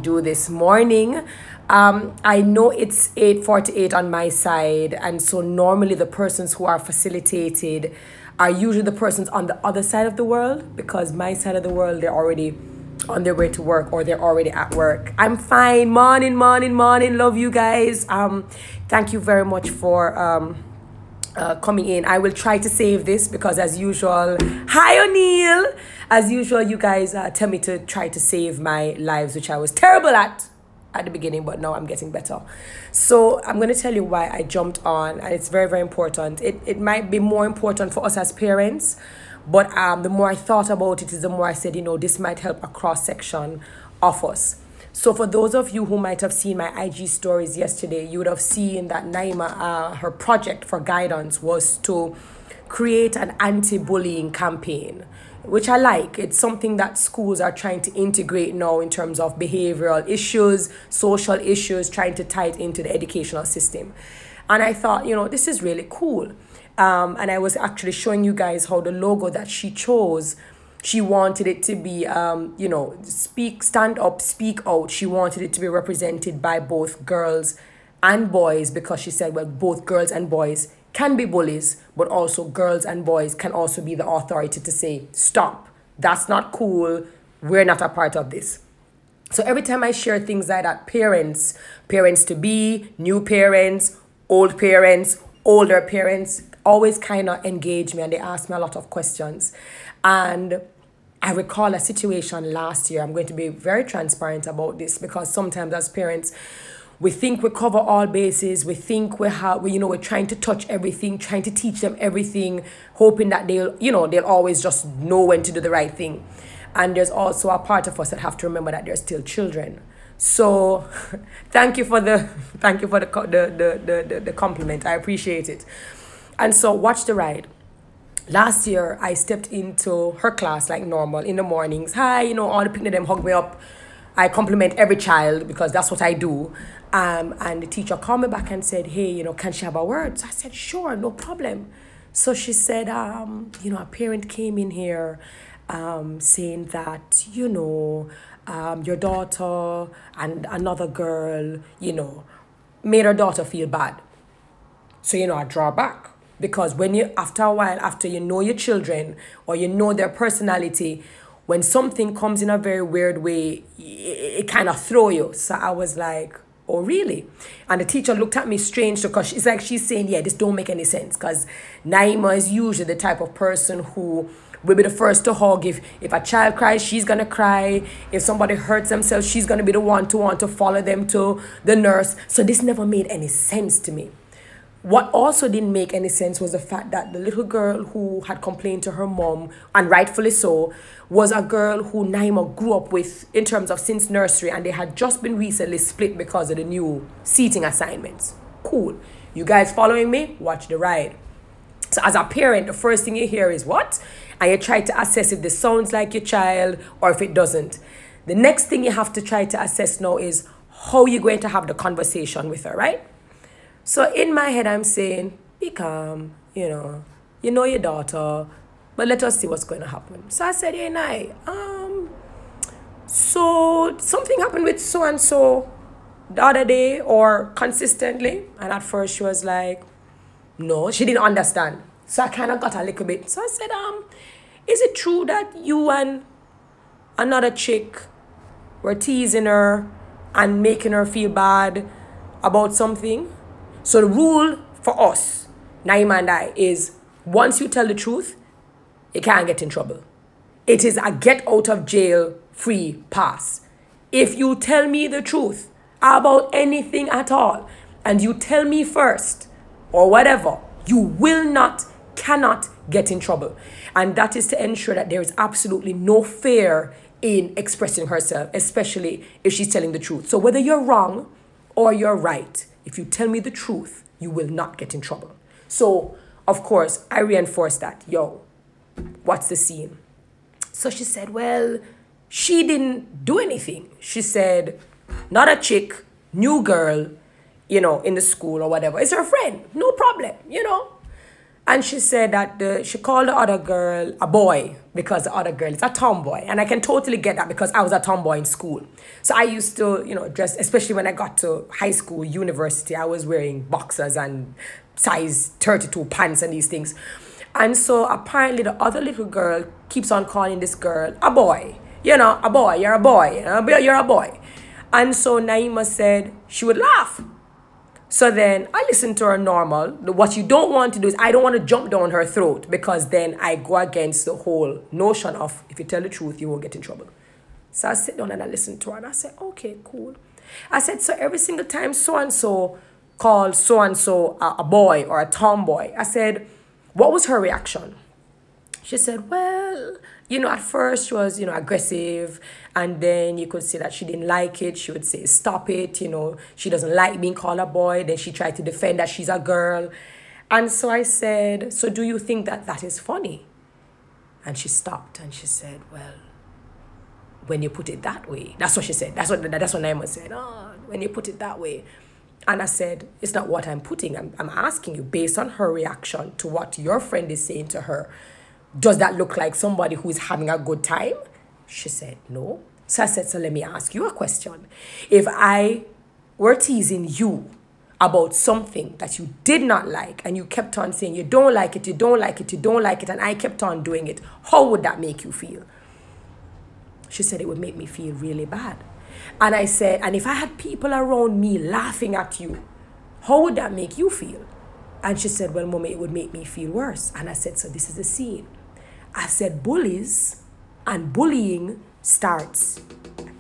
do this morning. I know it's 8:48 on my side, and so normally the persons who are facilitated are usually the persons on the other side of the world, because my side of the world, they're already on their way to work or they're already at work. I'm fine. Morning, morning, morning. Love you guys. Thank you very much for coming in. I will try to save this because, as usual, hi O'Neill. As usual, you guys tell me to try to save my lives, which I was terrible at the beginning, but now I'm getting better. So I'm going to tell you why I jumped on, and it's very, very important. It might be more important for us as parents, but the more I thought about it, is the more I said, this might help a cross section of us. So for those of you who might have seen my IG stories yesterday, you would have seen that Naima, her project for guidance was to create an anti-bullying campaign, which I like. It's something that schools are trying to integrate now in terms of behavioral issues, social issues, trying to tie it into the educational system. And I thought, this is really cool. And I was actually showing you guys how the logo that she chose, she wanted it to be, stand up, speak out. She wanted it to be represented by both girls and boys, because she said, well, both girls and boys can be bullies, but also girls and boys can also be the authority to say, stop, that's not cool, we're not a part of this. So every time I share things like that, parents to be, new parents, old parents, older parents, always kind of engage me and they ask me a lot of questions. And I recall a situation last year. I'm going to be very transparent about this, because sometimes as parents, we think we cover all bases. We think we're trying to touch everything, trying to teach them everything, hoping that they'll always just know when to do the right thing. And there's also a part of us that have to remember that they're still children. So thank you for the compliment. I appreciate it. And so watch the ride. Last year, I stepped into her class like normal in the mornings. Hi, all the people, them hug me up. I compliment every child because that's what I do. And the teacher called me back and said, hey, can she have a word? So I said, sure, no problem. So she said, a parent came in here saying that, your daughter and another girl, made her daughter feel bad. So, I draw back. Because after a while, after you know your children or you know their personality, when something comes in a very weird way, it kind of throw you. So I was like, oh, really? And the teacher looked at me strange, because it's like she's saying, yeah, this don't make any sense. Because Naima is usually the type of person who will be the first to hug. If a child cries, she's going to cry. If somebody hurts themselves, she's going to be the one to want to follow them to the nurse. So this never made any sense to me. What also didn't make any sense was the fact that the little girl who had complained to her mom, and rightfully so, was a girl who Naima grew up with in terms of since nursery, and they had just been recently split because of the new seating assignments. Cool. You guys following me? Watch the ride. So as a parent, the first thing you hear is what? And you try to assess if this sounds like your child or if it doesn't. The next thing you have to try to assess now is how you're going to have the conversation with her, right? So in my head, I'm saying, be calm, you know your daughter, but let us see what's going to happen. So I said, hey, Nai, so something happened with so-and-so the other day or consistently? And at first she was like, no, she didn't understand. So I kind of got a little bit. So I said, is it true that you and another chick were teasing her and making her feel bad about something? So the rule for us, Naima and I, is once you tell the truth, you can't get in trouble. It is a get out of jail free pass. If you tell me the truth about anything at all, and you tell me first or whatever, you cannot get in trouble. And that is to ensure that there is absolutely no fear in expressing herself, especially if she's telling the truth. So whether you're wrong or you're right, if you tell me the truth, you will not get in trouble. So, of course, I reinforced that. Yo, what's the scene? So she said, well, she didn't do anything. She said, not a chick, new girl, in the school or whatever. It's her friend. No problem, And she said that she called the other girl a boy because the other girl is a tomboy. And I can totally get that because I was a tomboy in school. So I used to, dress, especially when I got to high school, university, I was wearing boxers and size 32 pants and these things. And so apparently the other little girl keeps on calling this girl a boy. A boy, you're a boy, you're a boy. And so Naima said she would laugh. So then I listened to her normal. What you don't want to do is I don't want to jump down her throat because then I go against the whole notion of if you tell the truth, you won't get in trouble. So I sit down and I listen to her and I said, okay, cool. I said, so every single time so-and-so calls so-and-so a boy or a tomboy, I said, what was her reaction? She said, well, at first she was, aggressive. And then you could see that she didn't like it. She would say, stop it. She doesn't like being called a boy. Then she tried to defend that she's a girl. And so I said, so do you think that that is funny? And she stopped and she said, well, when you put it that way. That's what she said. That's what Naima said. Oh, when you put it that way. And I said, it's not what I'm putting. I'm asking you based on her reaction to what your friend is saying to her. Does that look like somebody who is having a good time? She said, no. So I said, so let me ask you a question. If I were teasing you about something that you did not like and you kept on saying you don't like it, you don't like it, you don't like it, and I kept on doing it, how would that make you feel? She said, it would make me feel really bad. And I said, and if I had people around me laughing at you, how would that make you feel? And she said, well, Mommy, it would make me feel worse. And I said, so this is the scene. I said, bullies and bullying starts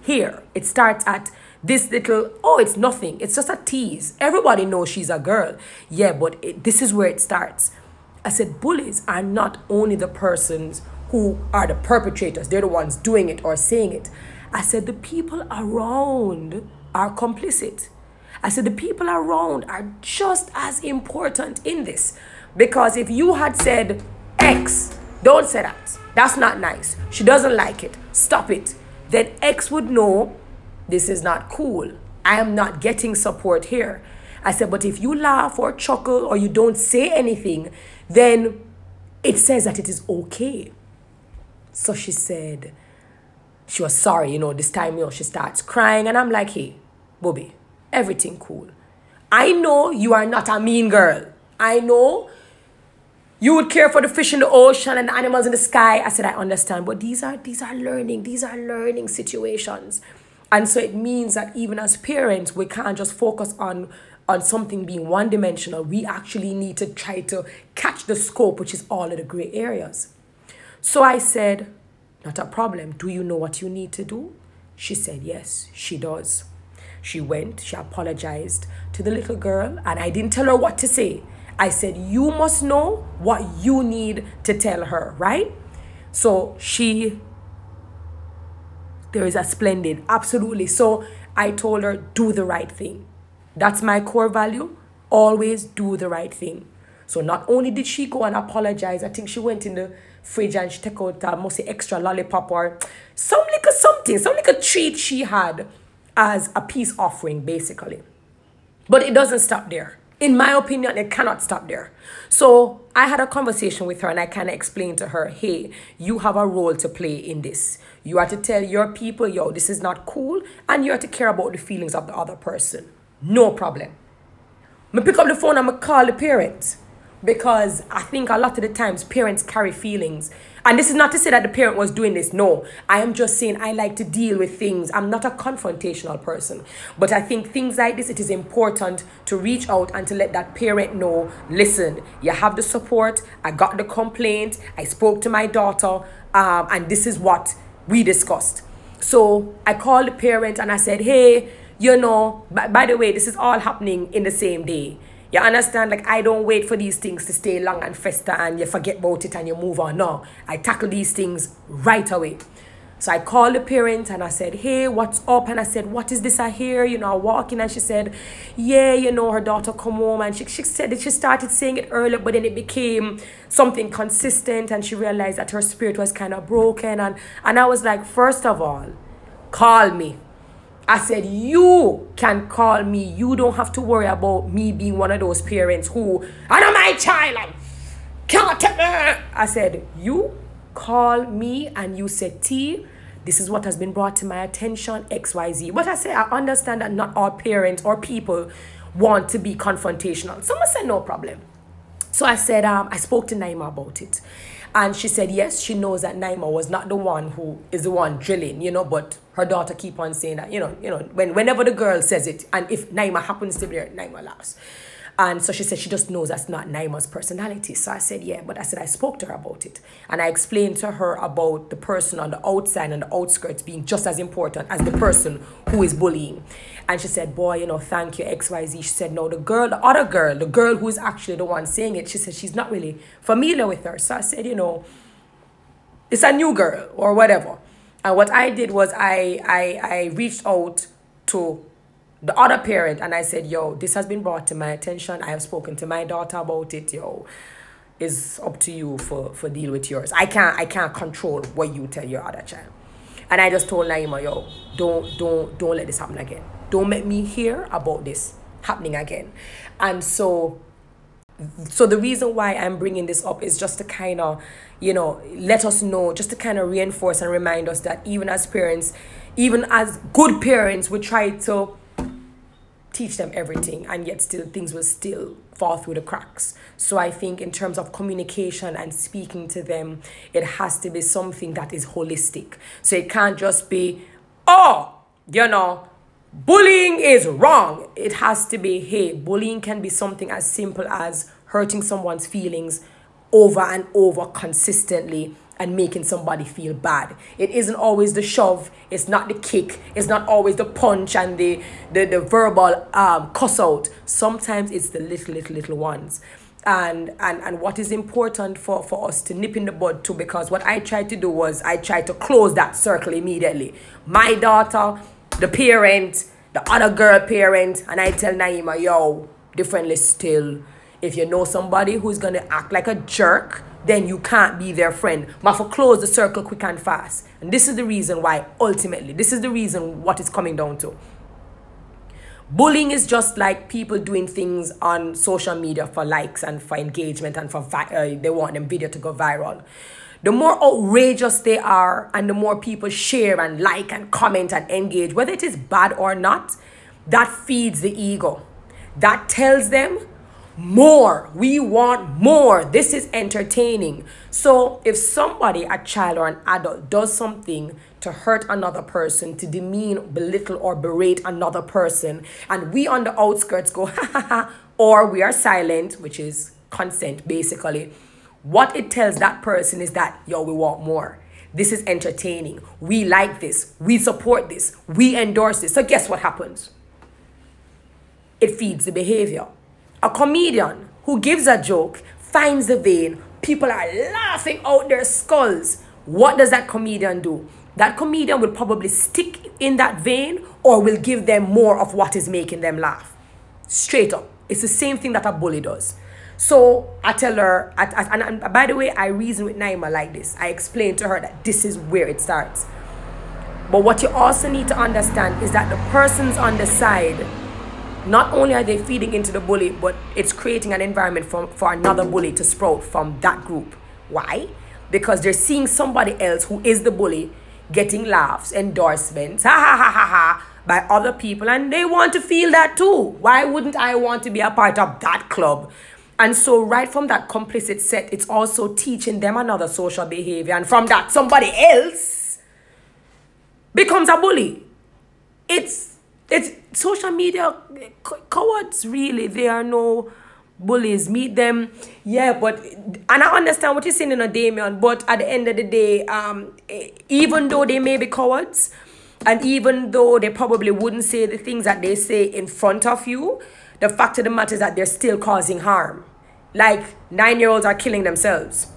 here. It starts at this little, oh, it's nothing. It's just a tease. Everybody knows she's a girl. Yeah, but this is where it starts. I said, bullies are not only the persons who are the perpetrators. They're the ones doing it or saying it. I said, the people around are complicit. I said, the people around are just as important in this. Because if you had said X, don't say that. That's not nice. She doesn't like it. Stop it. Then X would know this is not cool. I am not getting support here. I said, but if you laugh or chuckle or you don't say anything, then it says that it is okay. So she said, she was sorry, this time, she starts crying. And I'm like, hey, Bobby, everything cool. I know you are not a mean girl. I know you would care for the fish in the ocean and the animals in the sky. I said, I understand, but these are learning situations. And so it means that even as parents, we can't just focus on something being one-dimensional. We actually need to try to catch the scope, which is all of the gray areas. So I said, not a problem. Do you know what you need to do? She said, yes, she does. She went, she apologized to the little girl, and I didn't tell her what to say. I said, you must know what you need to tell her, right? So there is a splendid, absolutely. So I told her, do the right thing. That's my core value. Always do the right thing. So not only did she go and apologize, I think she went in the fridge and she took out mostly extra lollipop or some little treat she had as a peace offering, basically. But it doesn't stop there. In my opinion, it cannot stop there. So I had a conversation with her and I kind of explained to her, hey, you have a role to play in this. You are to tell your people, yo, this is not cool. And you are to care about the feelings of the other person. No problem. I pick up the phone and I call the parent. Because I think a lot of the times parents carry feelings. And this is not to say that the parent was doing this. No, I am just saying I like to deal with things. I'm not a confrontational person. But I think things like this, it is important to reach out and to let that parent know, listen, you have the support. I got the complaint. I spoke to my daughter. And this is what we discussed. So I called the parent and I said, hey, by the way, this is all happening in the same day. You understand? Like, I don't wait for these things to stay long and fester and you forget about it and you move on. No, I tackle these things right away. So I called the parent and I said, hey, what's up? And I said, what is this I hear? I walk in and she said, yeah, her daughter come home. And she said that she started saying it earlier, but then it became something consistent and she realized that her spirit was kind of broken. And I was like, first of all, call me. I said, you can call me. You don't have to worry about me being one of those parents who, I know my child. Can't take me. I said, you call me and you said, T, this is what has been brought to my attention, XYZ. But I say, I understand that not all parents or people want to be confrontational. Someone said, no problem. So I said, I spoke to Naima about it. And she said, yes, she knows that Naima was not the one who is the one drilling, you know, but her daughter keep on saying that, whenever the girl says it, and if Naima happens to be there, Naima laughs. And so she said she just knows that's not Naima's personality. So I said, yeah, but I said I spoke to her about it. And I explained to her about the person on the outside and the outskirts being just as important as the person who is bullying. And she said, boy, thank you, XYZ. She said, no, the other girl, the girl who is actually the one saying it, she said she's not really familiar with her. So I said, it's a new girl or whatever. And what I did was I reached out to the other parent and I said, yo, this has been brought to my attention. I have spoken to my daughter about it. Yo, it's up to you for deal with yours. I can't control what you tell your other child. And I just told Naima, yo, don't let this happen again. Don't make me hear about this happening again. And so the reason why I'm bringing this up is just to kind of, let us know, just to kind of reinforce and remind us that even as parents, even as good parents, we try to teach them everything, and yet still things will still fall through the cracks. So I think in terms of communication and speaking to them, it has to be something that is holistic. So it can't just be, bullying is wrong. It has to be, hey, bullying can be something as simple as hurting someone's feelings over and over consistently and making somebody feel bad. It isn't always the shove, it's not the kick, it's not always the punch and the verbal cuss out. Sometimes it's the little ones. And what is important for us to nip in the bud too, because what I tried to do was I tried to close that circle immediately. My daughter, the parent, the other girl parent, and I tell Naima, yo, differently still. If you know somebody who's gonna act like a jerk, then you can't be their friend. But for close the circle quick and fast. And this is the reason why, ultimately, this is the reason what it's coming down to. Bullying is just like people doing things on social media for likes and for engagement and for they want them video to go viral. The more outrageous they are and the more people share and like and comment and engage, whether it is bad or not, that feeds the ego. That tells them, more, we want more. This is entertaining. So if somebody, a child or an adult, does something to hurt another person, to demean, belittle, or berate another person, and we on the outskirts go, ha ha ha, or we are silent, which is consent basically, what it tells that person is that, yo, we want more. This is entertaining. We like this. We support this. We endorse this. So guess what happens? It feeds the behavior. A comedian who gives a joke, finds the vein, people are laughing out their skulls. What does that comedian do? That comedian will probably stick in that vein or will give them more of what is making them laugh. Straight up. It's the same thing that a bully does. So I tell her, and by the way, I reason with Naima like this. I explain to her that this is where it starts. But what you also need to understand is that the persons on the side, not only are they feeding into the bully, but it's creating an environment for another bully to sprout from that group. Why? Because they're seeing somebody else who is the bully getting laughs, endorsements, ha ha ha ha ha, by other people, and they want to feel that too. Why wouldn't I want to be a part of that club? And so right from that complicit set, it's also teaching them another social behavior, and from that somebody else becomes a bully. It's social media cowards, really. They are no bullies. Meet them, yeah, but, and I understand what you're saying, Damien, but at the end of the day, even though they may be cowards, and even though they probably wouldn't say the things that they say in front of you, the fact of the matter is that they're still causing harm. Like 9-year-olds are killing themselves.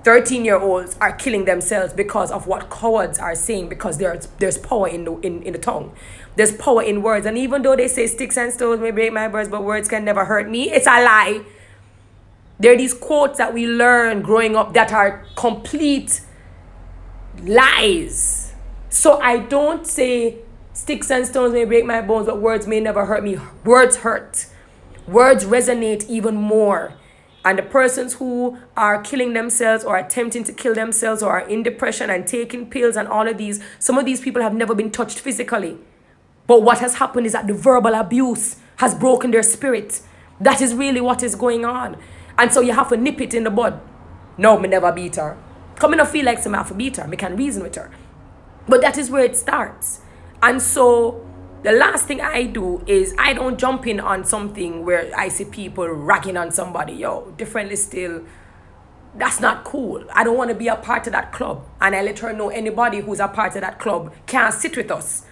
13-year-olds are killing themselves because of what cowards are saying, because there's power in the tongue. There's power in words. And even though they say sticks and stones may break my bones, but words can never hurt me, it's a lie. There are these quotes that we learn growing up that are complete lies. So I don't say sticks and stones may break my bones, but words may never hurt me. Words hurt. Words resonate even more And the persons who are killing themselves or attempting to kill themselves or are in depression and taking pills and all of these, some of these people have never been touched physically. But what has happened is that the verbal abuse has broken their spirit. That is really what is going on. And so you have to nip it in the bud. No, me never beat her. Come in and feel like some have to beat her. Me can reason with her. But that is where it starts. And so the last thing I do is I don't jump in on something where I see people ragging on somebody. Yo, differently still. That's not cool. I don't want to be a part of that club. And I let her know anybody who's a part of that club can't sit with us.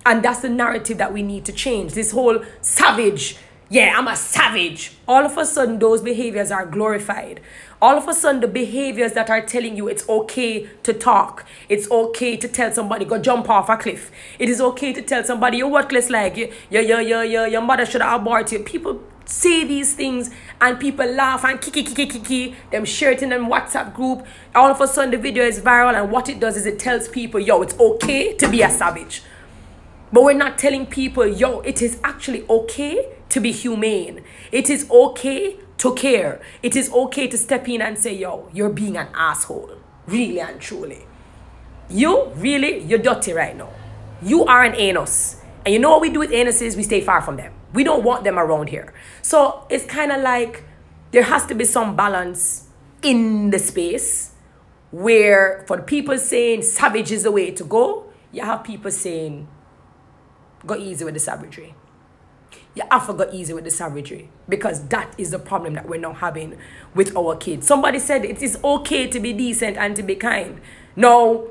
And that's the narrative that we need to change. This whole savage, yeah, I'm a savage. All of a sudden, those behaviors are glorified. All of a sudden, the behaviors that are telling you it's okay to talk. It's okay to tell somebody, go jump off a cliff. It is okay to tell somebody, you're worthless, like, your mother should have aborted you. People say these things and people laugh and kiki. Them share it in them WhatsApp group. All of a sudden, the video is viral, and what it does is it tells people, yo, it's okay to be a savage. But we're not telling people, yo, it is actually okay to be humane. It is okay to care. It is okay to step in and say, yo, you're being an asshole. Really and truly. You're dirty right now. You are an anus. And you know what we do with anuses? We stay far from them. We don't want them around here. So it's kind of like there has to be some balance in the space where for the people saying savage is the way to go, you have people saying, go easy with the savagery. You have to go easy with the savagery because that is the problem that we're now having with our kids. Somebody said it is okay to be decent and to be kind. No,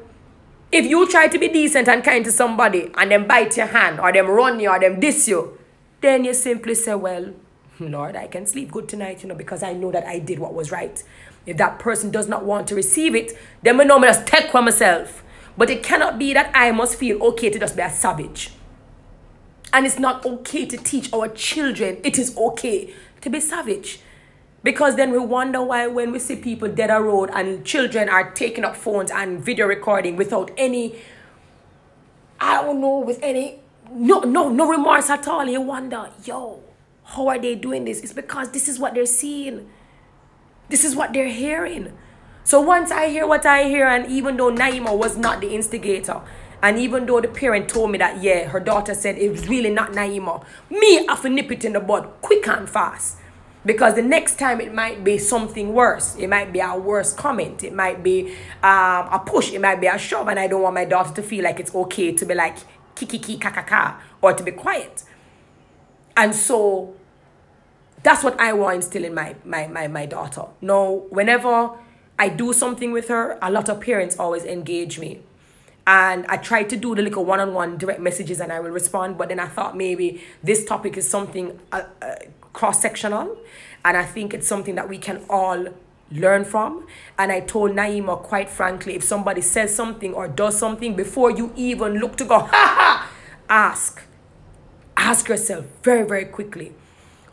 if you try to be decent and kind to somebody and them bite your hand or them run you or them diss you, then you simply say, well, Lord, I can sleep good tonight, because I know that I did what was right. If that person does not want to receive it, then we know me just take for myself. But it cannot be that I must feel okay to just be a savage. And it's not okay to teach our children it is okay to be savage. Because then we wonder why when we see people dead on road and children are taking up phones and video recording without any, no remorse at all. You wonder, yo, how are they doing this? It's because this is what they're seeing. This is what they're hearing. So once I hear what I hear, and even though Naima was not the instigator, and even though the parent told me that, yeah, her daughter said it was really not Naima, me have to nip it in the bud quick and fast. Because the next time it might be something worse. It might be a worse comment. It might be a push. It might be a shove. And I don't want my daughter to feel like it's okay to be like kiki kakaka or to be quiet. And so that's what I want to instill in my daughter. Now, whenever I do something with her, a lot of parents always engage me. And I tried to do the little one-on-one direct messages and I will respond. But then I thought maybe this topic is something cross-sectional. And I think it's something that we can all learn from. And I told Naima, quite frankly, if somebody says something or does something, before you even look to go, ha ha, ask yourself very, very quickly,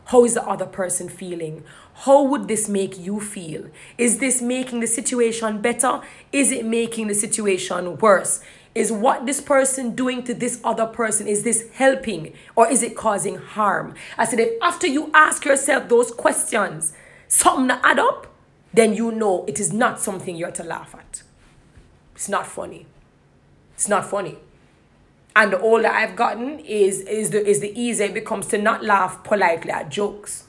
how is the other person feeling? How would this make you feel? Is this making the situation better? Is it making the situation worse? Is what this person doing to this other person, is this helping or is it causing harm? I said, if after you ask yourself those questions, something to add up, then you know it is not something you're to laugh at. It's not funny. It's not funny. And the older I've gotten is the easier it becomes to not laugh politely at jokes.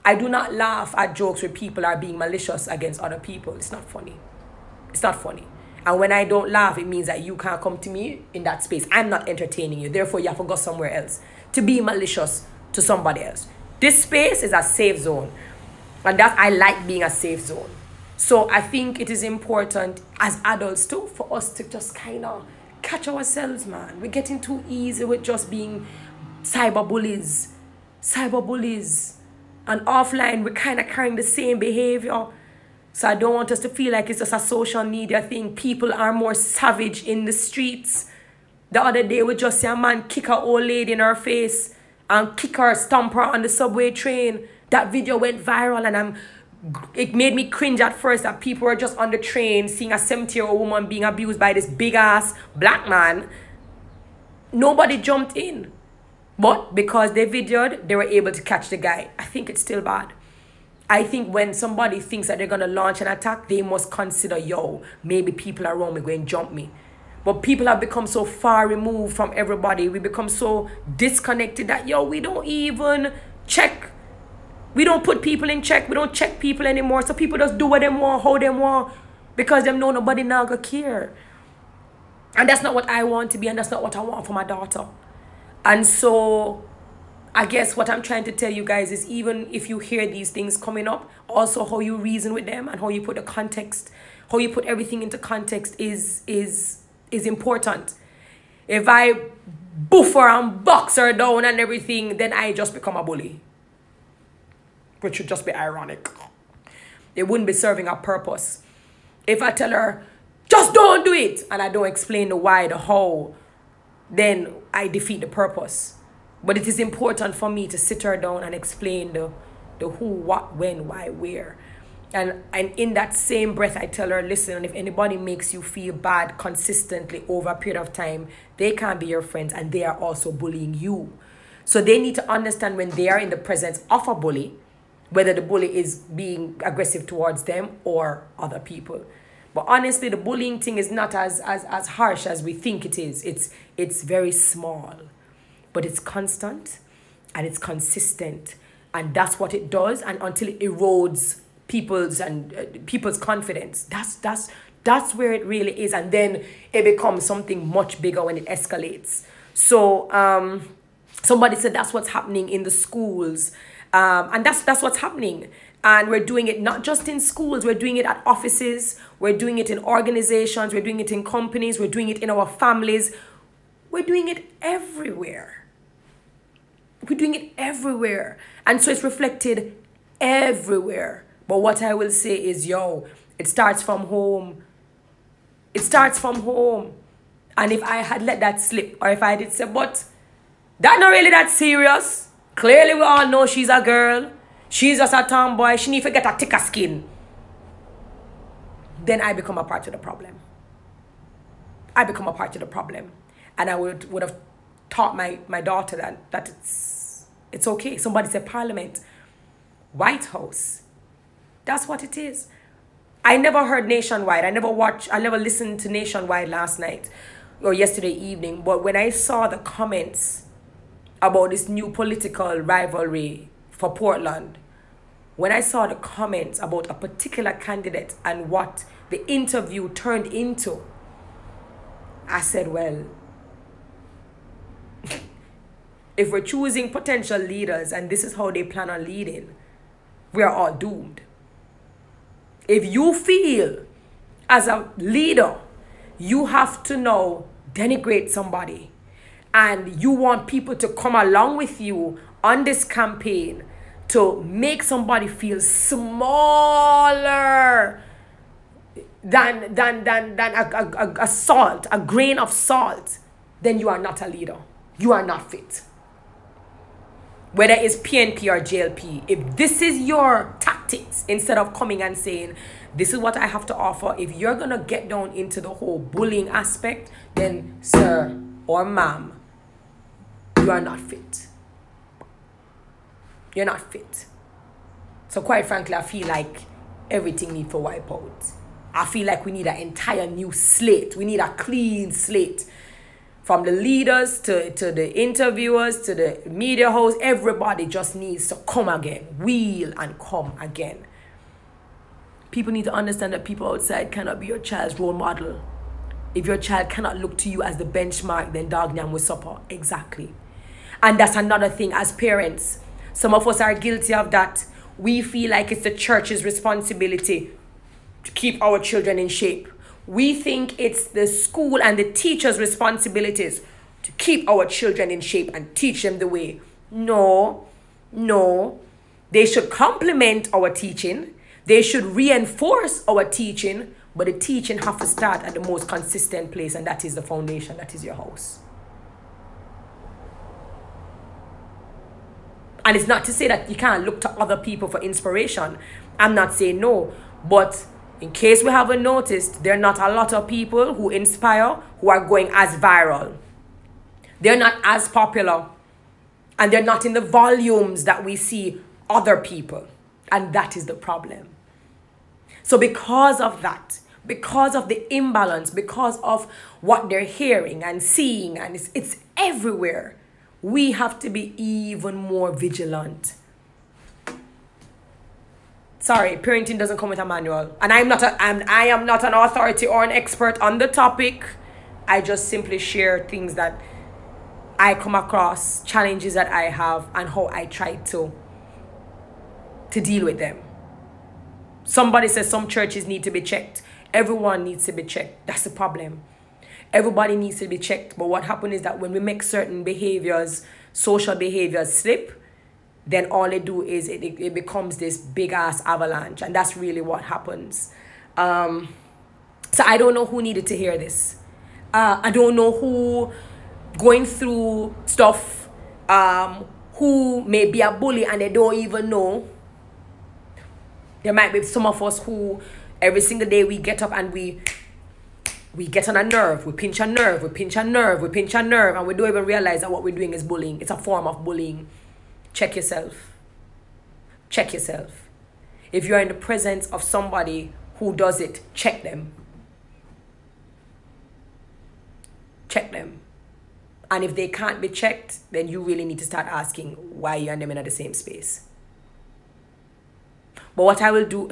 I do not laugh at jokes where people are being malicious against other people. It's not funny. It's not funny. And when I don't laugh, it means that you can't come to me in that space. I'm not entertaining you. Therefore, you have to go somewhere else to be malicious to somebody else. This space is a safe zone. And that I like being a safe zone. So I think it is important as adults too for us to just kind of catch ourselves, man. We're getting too easy with just being cyberbullies. And offline, we're kind of carrying the same behavior. So I don't want us to feel like it's just a social media thing. People are more savage in the streets. The other day, we just see a man kick an old lady in her face and kick her, stomp her on the subway train. That video went viral and it made me cringe at first that people were just on the train seeing a 70-year-old woman being abused by this big-ass black man. Nobody jumped in. But because they videoed, they were able to catch the guy. I think it's still bad. I think when somebody thinks that they're going to launch an attack, they must consider, yo, maybe people around me going to jump me. But people have become so far removed from everybody. We become so disconnected that, yo, we don't even check. We don't put people in check. We don't check people anymore. So people just do what they want, how they want. Because them know nobody now gonna care. And that's not what I want to be. And that's not what I want for my daughter. And so I guess what I'm trying to tell you guys is, even if you hear these things coming up, also how you reason with them and how you put the context, how you put everything into context is important. If I buffer and box her down and everything, then I just become a bully. Which would just be ironic. It wouldn't be serving a purpose. If I tell her, just don't do it, and I don't explain the why, the how, then I defeat the purpose. But it is important for me to sit her down and explain the who, what, when, why, where. And in that same breath, I tell her, listen, if anybody makes you feel bad consistently over a period of time, they can't be your friends, and they are also bullying you. So they need to understand when they are in the presence of a bully, whether the bully is being aggressive towards them or other people. But honestly, the bullying thing is not as harsh as we think it is. It's very small. But it's constant and it's consistent, and that's what it does. And until it erodes people's confidence, that's where it really is. And then it becomes something much bigger when it escalates. So somebody said that's what's happening in the schools, and that's what's happening. And we're doing it not just in schools, we're doing it at offices, we're doing it in organizations, we're doing it in companies, we're doing it in our families, we're doing it everywhere. We're doing it everywhere. And so it's reflected everywhere. But what I will say is, yo, it starts from home. It starts from home. And if I had let that slip, or if I did say, but that's not really that serious. Clearly we all know she's a girl. She's just a tomboy. She need to get a thicker skin. Then I become a part of the problem. I become a part of the problem. And I would have taught my daughter that it's okay. Somebody said Parliament, White House. That's what it is. I never heard Nationwide. I never listened to Nationwide last night or yesterday evening. But when I saw the comments about this new political rivalry for Portland, when I saw the comments about a particular candidate and what the interview turned into, I said, well, if we're choosing potential leaders and this is how they plan on leading, we are all doomed. If you feel as a leader, you have to now denigrate somebody, and you want people to come along with you on this campaign to make somebody feel smaller than a salt, a grain of salt, then you are not a leader. You are not fit. Whether it's PNP or JLP, if this is your tactics, instead of coming and saying, this is what I have to offer, if you're going to get down into the whole bullying aspect, then sir or ma'am, you are not fit. You're not fit. So quite frankly, I feel like everything needs to wipe out. I feel like we need an entire new slate. We need a clean slate. From the leaders to the interviewers to the media hosts, everybody just needs to come again. Wheel and come again. People need to understand that people outside cannot be your child's role model. If your child cannot look to you as the benchmark, then dog nyam will suffer. Exactly. And that's another thing as parents. Some of us are guilty of that. We feel like it's the church's responsibility to keep our children in shape. We think it's the school and the teachers' responsibilities to keep our children in shape and teach them the way. No. They should complement our teaching. They should reinforce our teaching. But the teaching has to start at the most consistent place, and that is the foundation, that is your house. And it's not to say that you can't look to other people for inspiration. I'm not saying no. But in case we haven't noticed, there are not a lot of people who inspire who are going as viral. They're not as popular. And they're not in the volumes that we see other people. And that is the problem. So because of that, because of the imbalance, because of what they're hearing and seeing, and it's everywhere, we have to be even more vigilant. Sorry, parenting doesn't come with a manual. And I am not an authority or an expert on the topic. I just simply share things that I come across, challenges that I have, and how I try to deal with them. Somebody says some churches need to be checked. Everyone needs to be checked. That's the problem. Everybody needs to be checked. But what happens is that when we make certain behaviors, social behaviors slip, then all they do is it becomes this big ass avalanche. And that's really what happens. So I don't know who needed to hear this. I don't know who going through stuff, who may be a bully and they don't even know. There might be some of us who every single day we get up and we get on a nerve, we pinch a nerve, we pinch a nerve, we pinch a nerve, and we don't even realize that what we're doing is bullying. It's a form of bullying. Check yourself. Check yourself. If you're in the presence of somebody who does it, check them. Check them. And if they can't be checked, then you really need to start asking why you and them in the same space. But what I will do,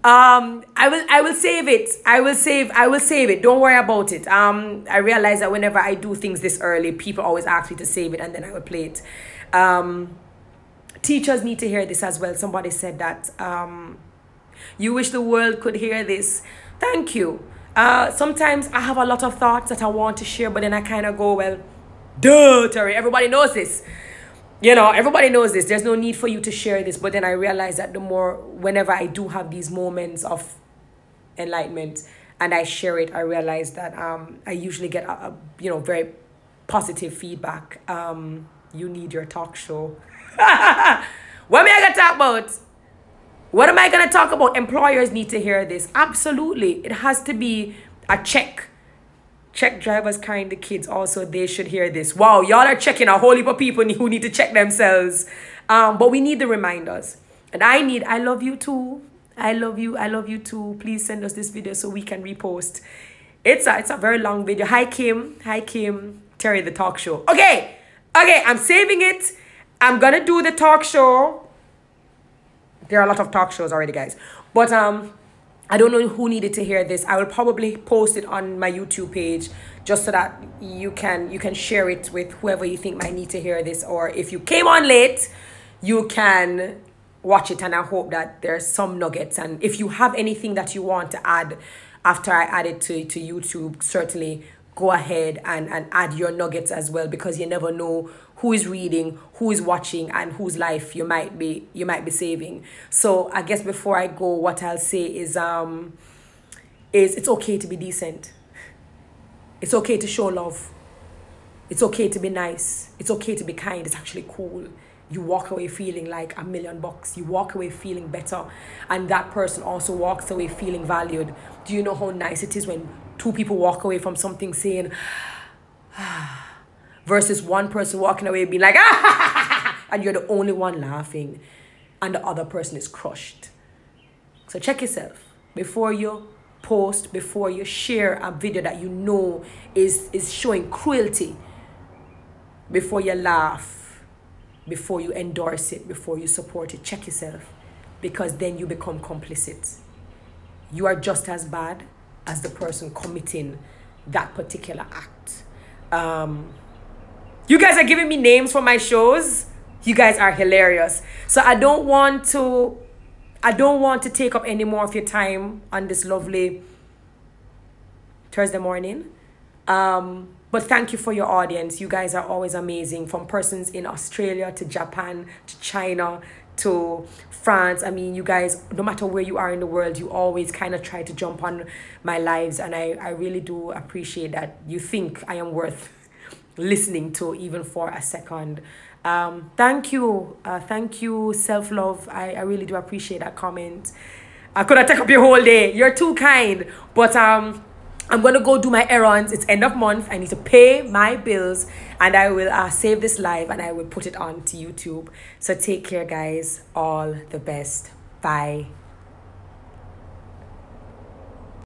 I will save it. I will save it. Don't worry about it. I realize that whenever I do things this early, people always ask me to save it and then I will play it. Teachers need to hear this as well. Somebody said that you wish the world could hear this. Thank you. Sometimes I have a lot of thoughts that I want to share, but then I kind of go, well, duh, Terri, everybody knows this. You know, everybody knows this. There's no need for you to share this. But then I realize that whenever I do have these moments of enlightenment and I share it, I realize that I usually get a very positive feedback. You need your talk show. What am I gonna talk about? What am I gonna talk about? Employers need to hear this. Absolutely, it has to be a check. Check drivers carrying the kids also, they should hear this. Wow, y'all are checking a whole heap of people who need to check themselves. But we need the reminders. And I love you too. I love you too. Please send us this video so we can repost. It's a very long video. Hi Kim, Terri the talk show. Okay, I'm saving it. I'm gonna do the talk show. There are a lot of talk shows already, guys. But I don't know who needed to hear this. I will probably post it on my YouTube page just so that you can share it with whoever you think might need to hear this. Or if you came on late, you can watch it, and I hope that there's some nuggets. And if you have anything that you want to add after I add it to YouTube, certainly go ahead and add your nuggets as well, because you never know who is reading, who is watching, and whose life you might be saving. So I guess before I go, what I'll say is it's okay to be decent. It's okay to show love. It's okay to be nice. It's okay to be kind. It's actually cool. You walk away feeling like $1 million. You walk away feeling better. And that person also walks away feeling valued. Do you know how nice it is when two people walk away from something saying, versus one person walking away being like, and you're the only one laughing and the other person is crushed. So check yourself before you post, before you share a video that you know is showing cruelty, before you laugh, before you endorse it, before you support it. Check yourself, because then you become complicit. You are just as bad as the person committing that particular act. You guys are giving me names for my shows. You guys are hilarious. So I don't want to take up any more of your time on this lovely Thursday morning. But thank you for your audience. You guys are always amazing. From persons in Australia to Japan to China to France. I mean, you guys, no matter where you are in the world, you always kind of try to jump on my lives. And I really do appreciate that you think I am worth listening to even for a second. Thank you. Thank you, self-love. I really do appreciate that comment. I could have taken up your whole day. You're too kind. But I'm going to go do my errands. It's end of month. I need to pay my bills, and I will save this live and I will put it on to YouTube. So take care, guys. All the best. Bye.